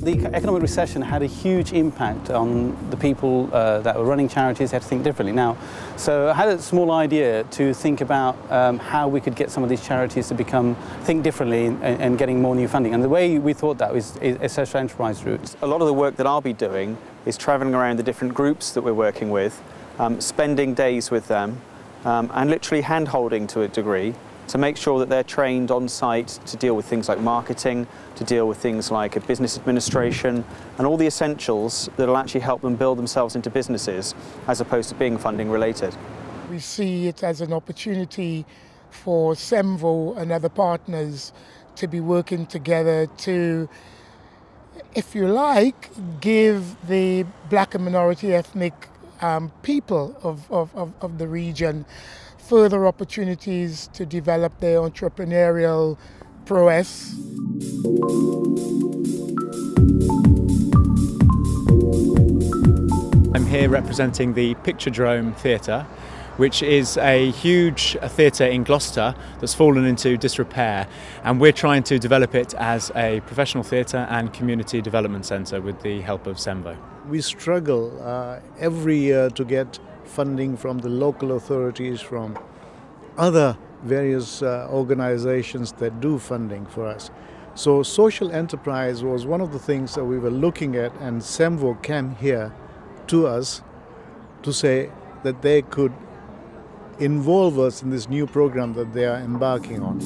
The economic recession had a huge impact on the people that were running charities. They had to think differently now. So I had a small idea to think about how we could get some of these charities to think differently and getting more new funding. And the way we thought that was a social enterprise route. A lot of the work that I'll be doing is travelling around the different groups that we're working with, spending days with them, and literally hand-holding to a degree, to make sure that they're trained on site to deal with things like marketing, to deal with things like a business administration, and all the essentials that will actually help them build themselves into businesses as opposed to being funding related. We see it as an opportunity for SEMVO and other partners to be working together to, if you like, give the black and minority ethnic people of the region further opportunities to develop their entrepreneurial prowess. I'm here representing the Picturedrome Theatre, which is a huge theatre in Gloucester that's fallen into disrepair, and we're trying to develop it as a professional theatre and community development centre with the help of SEMVO. We struggle every year to get funding from the local authorities, from other various organizations that do funding for us. So social enterprise was one of the things that we were looking at, and SEMVO came here to us to say that they could involve us in this new program that they are embarking on.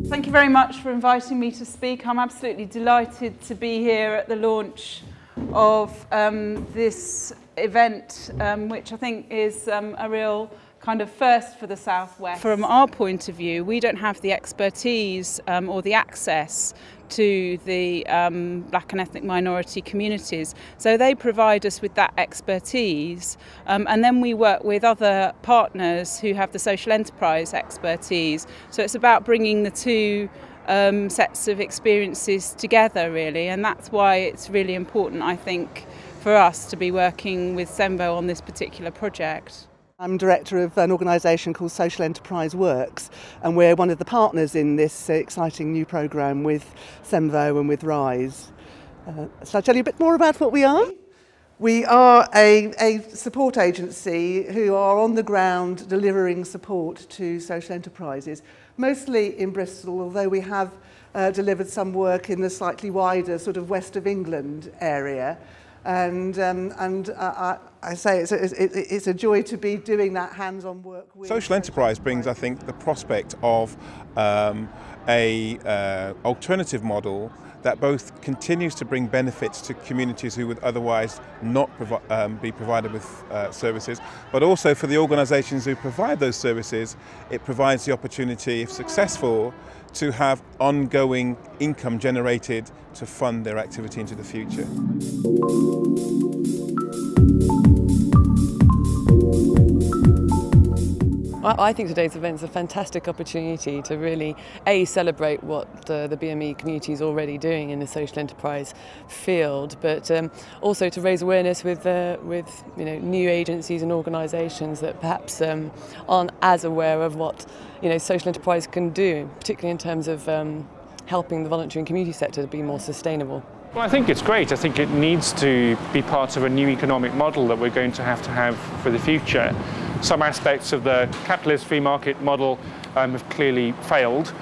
Thank you very much for inviting me to speak. I'm absolutely delighted to be here at the launch of this event, which I think is a real kind of first for the Southwest. From our point of view, we don't have the expertise or the access to the black and ethnic minority communities. So they provide us with that expertise, and then we work with other partners who have the social enterprise expertise. So it's about bringing the two sets of experiences together, really, and that's why it's really important, I think, for us to be working with SEMVO on this particular project. I'm director of an organisation called Social Enterprise Works, and we're one of the partners in this exciting new programme with SEMVO and with RISE. Shall I tell you a bit more about what we are? We are a support agency who are on the ground delivering support to social enterprises, mostly in Bristol, although we have delivered some work in the slightly wider sort of west of England area. And I say it's a joy to be doing that hands-on work with. Social enterprise brings, I think, the prospect of a alternative model that both continues to bring benefits to communities who would otherwise not be provided with services, but also for the organisations who provide those services, it provides the opportunity, if successful, to have ongoing income generated to fund their activity into the future. I think today's event is a fantastic opportunity to really celebrate what the BME community is already doing in the social enterprise field, but also to raise awareness with new agencies and organisations that perhaps aren't as aware of what social enterprise can do, particularly in terms of helping the voluntary and community sector to be more sustainable. Well, I think it's great. I think it needs to be part of a new economic model that we're going to have for the future. Some aspects of the capitalist free market model have clearly failed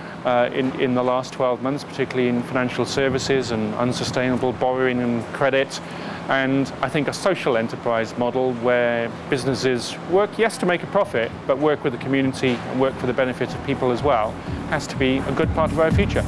in the last 12 months, particularly in financial services and unsustainable borrowing and credit. And I think a social enterprise model where businesses work, yes, to make a profit, but work with the community and work for the benefit of people as well, has to be a good part of our future.